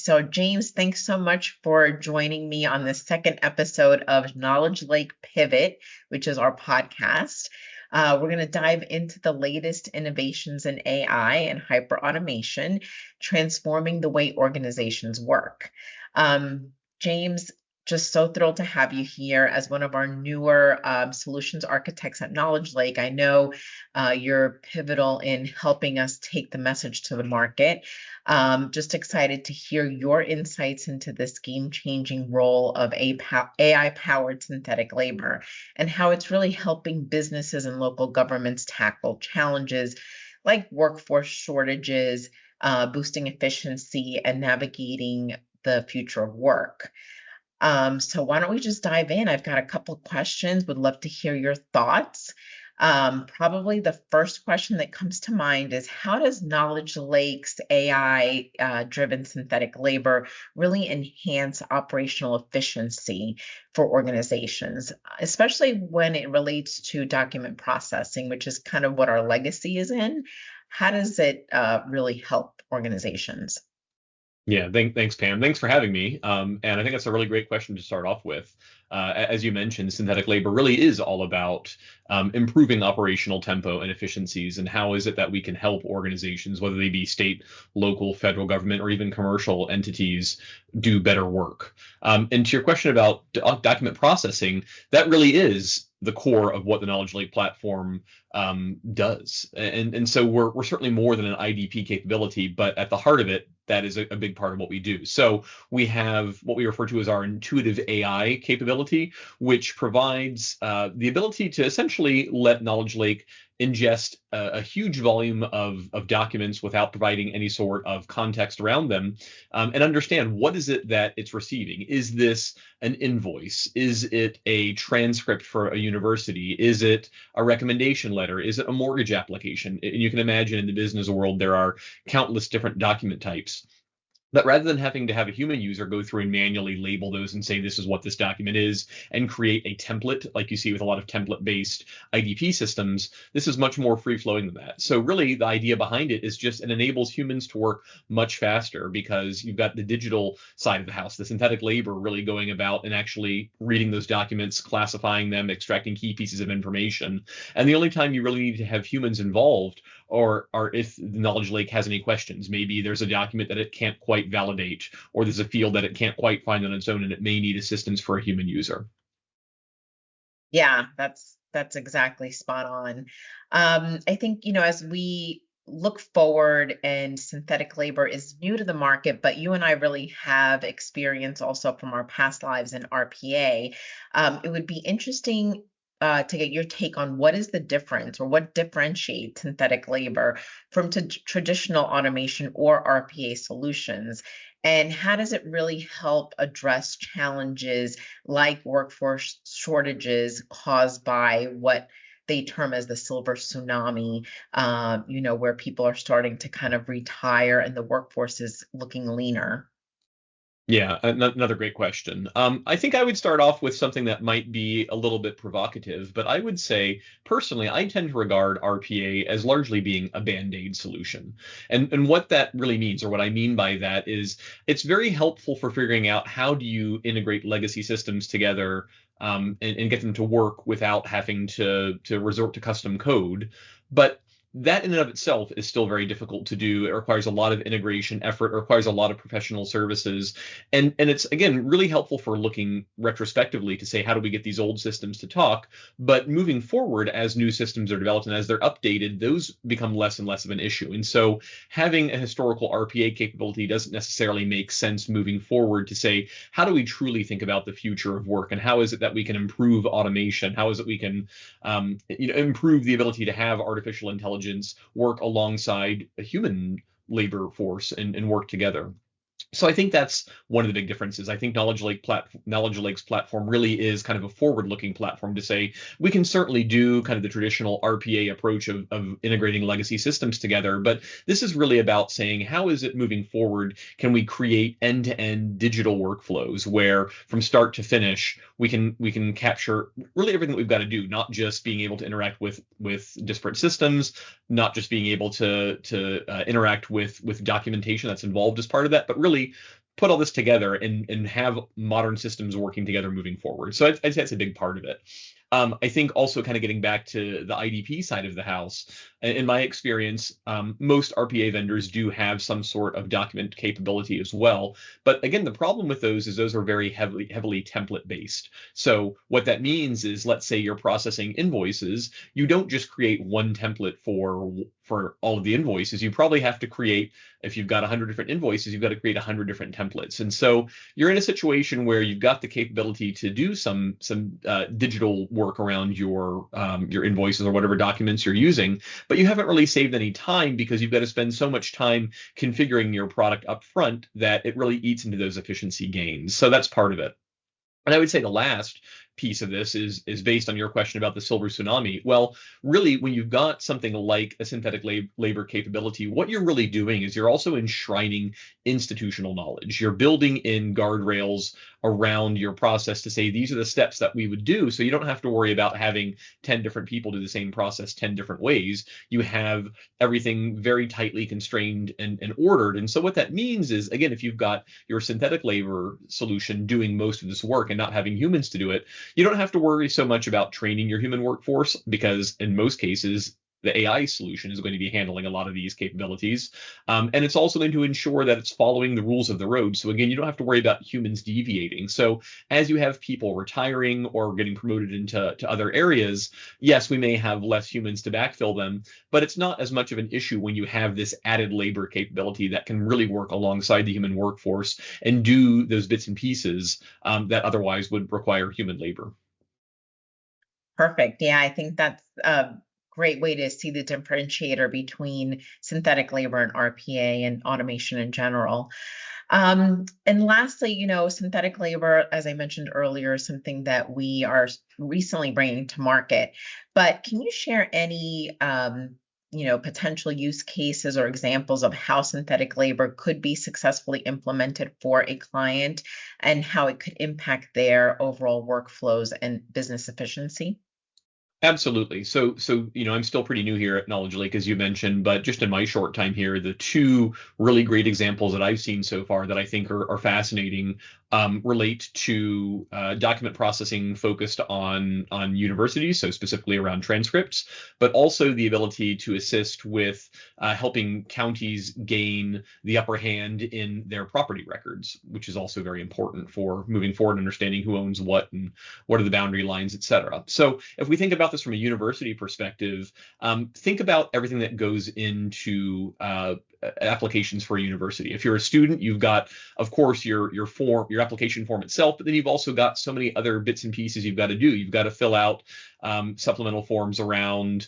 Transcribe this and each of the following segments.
So, James, thanks so much for joining me on the second episode of KnowledgeLake Pivot, which is our podcast. We're going to dive into the latest innovations in AI and hyperautomation, transforming the way organizations work. James, just so thrilled to have you here as one of our newer solutions architects at KnowledgeLake. I know you're pivotal in helping us take the message to the market. Just excited to hear your insights into this game-changing role of AI-powered synthetic labor and how it's really helping businesses and local governments tackle challenges like workforce shortages, boosting efficiency, and navigating the future of work. So why don't we just dive in? I've got a couple questions. Would love to hear your thoughts. Probably the first question that comes to mind is, how does KnowledgeLake's AI-driven synthetic labor really enhance operational efficiency for organizations, especially when it relates to document processing, which is kind of what our legacy is in? How does it really help organizations? Yeah, thanks, Pam. Thanks for having me. And I think that's a really great question to start off with. As you mentioned, synthetic labor really is all about improving operational tempo and efficiencies. And how is it that we can help organizations, whether they be state, local, federal government, or even commercial entities, do better work? And to your question about document processing, that really is the core of what the KnowledgeLake platform does. And so we're certainly more than an IDP capability, but at the heart of it, that is a big part of what we do. So we have what we refer to as our intuitive AI capability, which provides the ability to essentially let KnowledgeLake ingest a huge volume of documents without providing any sort of context around them, and understand what is it that it's receiving. Is this an invoice? Is it a transcript for a university? Is it a recommendation letter? Is it a mortgage application? And you can imagine in the business world, there are countless different document types. But rather than having to have a human user go through and manually label those and say, this is what this document is, and create a template like you see with a lot of template-based IDP systems, this is much more free-flowing than that. So really, the idea behind it is just it enables humans to work much faster, because you've got the digital side of the house, the synthetic labor really going about and actually reading those documents, classifying them, extracting key pieces of information. And the only time you really need to have humans involved or if the KnowledgeLake has any questions. Maybe there's a document that it can't quite validate, or there's a field that it can't quite find on its own, and it may need assistance for a human user. Yeah, that's exactly spot on. I think, as we look forward, and synthetic labor is new to the market, but you and I really have experience also from our past lives in RPA. It would be interesting to get your take on what is the difference, or what differentiates synthetic labor from traditional automation or RPA solutions, and how does it really help address challenges like workforce shortages caused by what they term as the silver tsunami, where people are starting to kind of retire and the workforce is looking leaner? Yeah, another great question. I think I would start off with something that might be a little bit provocative, but I would say, personally, I tend to regard RPA as largely being a Band-Aid solution. And what that really means, or what I mean by that, is it's very helpful for figuring out how do you integrate legacy systems together, and get them to work without having to resort to custom code. But that in and of itself is still very difficult to do. It requires a lot of integration effort, it requires a lot of professional services. And it's, again, really helpful for looking retrospectively to say, how do we get these old systems to talk? But moving forward, as new systems are developed and as they're updated, those become less and less of an issue. And so having a historical RPA capability doesn't necessarily make sense moving forward to say, how do we truly think about the future of work? And how is it that we can improve automation? How is it we can improve the ability to have artificial intelligence work alongside a human labor force and work together? So I think that's one of the big differences. I think KnowledgeLake's platform really is kind of a forward-looking platform to say, we can certainly do kind of the traditional RPA approach of integrating legacy systems together, but this is really about saying, how is it moving forward? Can we create end-to-end digital workflows where from start to finish, we can capture really everything that we've got to do, not just being able to interact with disparate systems, not just being able to interact with documentation that's involved as part of that, but really put all this together and have modern systems working together moving forward. So I'd say that's a big part of it. I think also kind of getting back to the IDP side of the house, in my experience, most RPA vendors do have some sort of document capability as well. But again, the problem with those is those are very heavily template based. So what that means is, let's say you're processing invoices, you don't just create one template for all of the invoices. You probably have to create, if you've got 100 different invoices, you've got to create 100 different templates. And so you're in a situation where you've got the capability to do some digital work around your invoices or whatever documents you're using, but you haven't really saved any time because you've got to spend so much time configuring your product up front that it really eats into those efficiency gains. So that's part of it. And I would say the last piece of this is based on your question about the silver tsunami. Well, really, when you've got something like a synthetic labor capability, what you're really doing is you're also enshrining institutional knowledge. You're building in guardrails around your process to say these are the steps that we would do, so you don't have to worry about having 10 different people do the same process 10 different ways. You have everything very tightly constrained and ordered. And so what that means is, again, if you've got your synthetic labor solution doing most of this work and not having humans to do it, you don't have to worry so much about training your human workforce, because in most cases, the AI solution is going to be handling a lot of these capabilities. And it's also going to ensure that it's following the rules of the road. So again, you don't have to worry about humans deviating. So as you have people retiring or getting promoted into other areas, yes, we may have less humans to backfill them, but it's not as much of an issue when you have this added labor capability that can really work alongside the human workforce and do those bits and pieces that otherwise would require human labor. Perfect. Yeah, I think that's a great way to see the differentiator between synthetic labor and RPA and automation in general. And lastly, synthetic labor, as I mentioned earlier, is something that we are recently bringing to market. But can you share any, potential use cases or examples of how synthetic labor could be successfully implemented for a client and how it could impact their overall workflows and business efficiency? Absolutely. So, I'm still pretty new here at KnowledgeLake, as you mentioned, but just in my short time here, the two really great examples that I've seen so far that I think are fascinating relate to document processing focused on universities, so specifically around transcripts, but also the ability to assist with helping counties gain the upper hand in their property records, which is also very important for moving forward, understanding who owns what and what are the boundary lines, et cetera. So if we think about this from a university perspective, think about everything that goes into applications for a university. If you're a student, you've got, of course, your application form itself, but then you've also got so many other bits and pieces you've got to do. You've got to fill out supplemental forms around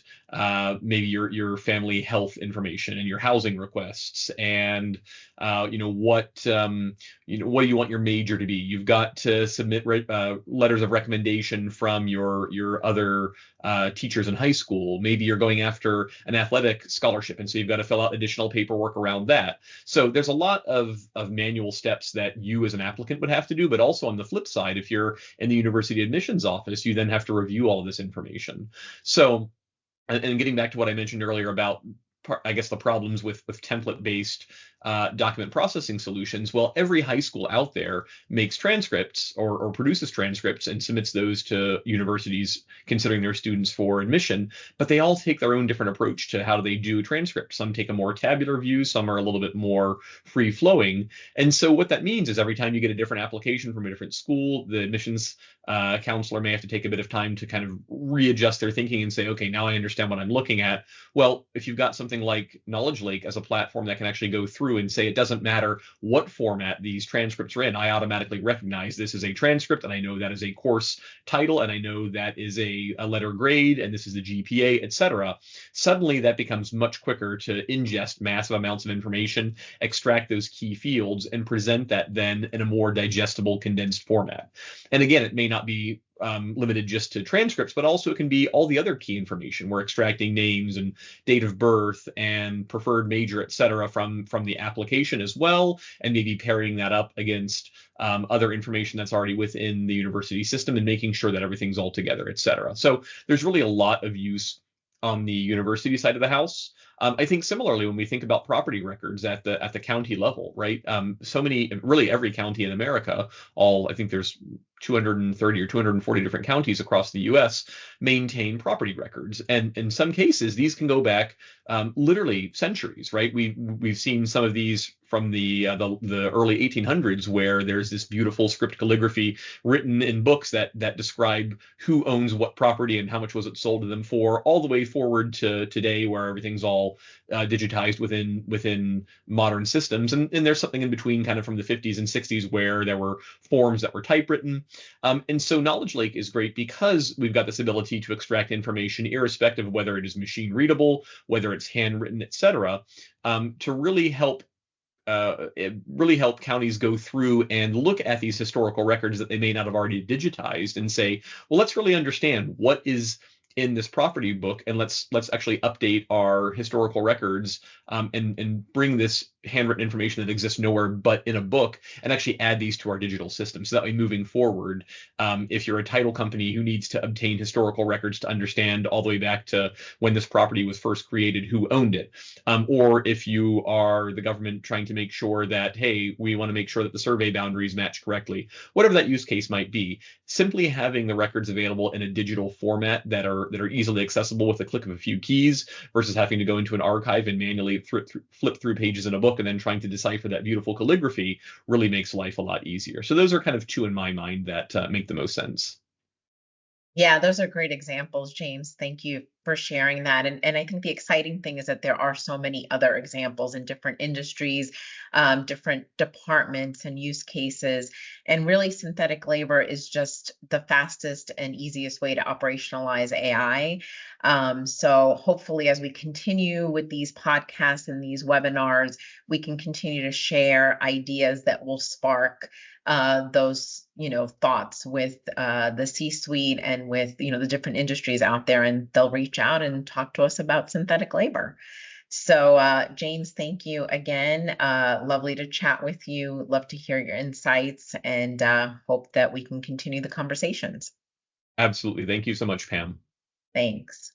maybe your family health information and your housing requests, and what do you want your major to be. You've got to submit letters of recommendation from your other teachers in high school. Maybe you're going after an athletic scholarship, and so you've got to fill out additional paperwork around that. So there's a lot of manual steps that you as an applicant would have to do, but also on the flip side, if you're in the university admissions office, you then have to review all of this information. So, and getting back to what I mentioned earlier about, I guess, the problems with template-based document processing solutions. Well, every high school out there makes transcripts or produces transcripts and submits those to universities considering their students for admission, but they all take their own different approach to how do they do transcripts. Some take a more tabular view, some are a little bit more free-flowing. And so what that means is every time you get a different application from a different school, the admissions counselor may have to take a bit of time to kind of readjust their thinking and say, okay, now I understand what I'm looking at. Well, if you've got something like KnowledgeLake as a platform that can actually go through and say it doesn't matter what format these transcripts are in, I automatically recognize this is a transcript, and I know that is a course title, and I know that is a letter grade, and this is the GPA, etc. Suddenly that becomes much quicker to ingest massive amounts of information, extract those key fields, and present that then in a more digestible, condensed format. And again, it may not be limited just to transcripts, but also it can be all the other key information. We're extracting names and date of birth and preferred major, et cetera, from the application as well, and maybe pairing that up against other information that's already within the university system and making sure that everything's all together, et cetera. So there's really a lot of use on the university side of the house. I think similarly when we think about property records at the county level, right? So many, really every county in America, I think there's 230 or 240 different counties across the U.S. maintain property records, and in some cases these can go back literally centuries, right? We've seen some of these from the early 1800s, where there's this beautiful script calligraphy written in books that describe who owns what property and how much was it sold to them for, all the way forward to today, where everything's all digitized within modern systems. And there's something in between, kind of from the 50s and 60s, where there were forms that were typewritten. And so Knowledge Lake is great because we've got this ability to extract information, irrespective of whether it is machine readable, whether it's handwritten, etc., to really help counties go through and look at these historical records that they may not have already digitized and say, well, let's really understand what is in this property book, and let's actually update our historical records, and bring this handwritten information that exists nowhere but in a book, and actually add these to our digital system. So that way, moving forward, if you're a title company who needs to obtain historical records to understand all the way back to when this property was first created, who owned it, or if you are the government trying to make sure that, hey, we want to make sure that the survey boundaries match correctly, whatever that use case might be, simply having the records available in a digital format that are easily accessible with a click of a few keys, versus having to go into an archive and manually flip through pages in a book and then trying to decipher that beautiful calligraphy, really makes life a lot easier. So those are kind of two in my mind that make the most sense. Yeah, those are great examples, James. Thank you for sharing that. And I think the exciting thing is that there are so many other examples in different industries, different departments and use cases. And really, synthetic labor is just the fastest and easiest way to operationalize AI. So hopefully, as we continue with these podcasts and these webinars, we can continue to share ideas that will spark those thoughts with the C-suite and with the different industries out there, and they'll reach out and talk to us about synthetic labor. So James, thank you again. Lovely to chat with you. Love to hear your insights, and hope that we can continue the conversations. Absolutely. Thank you so much, Pam. Thanks.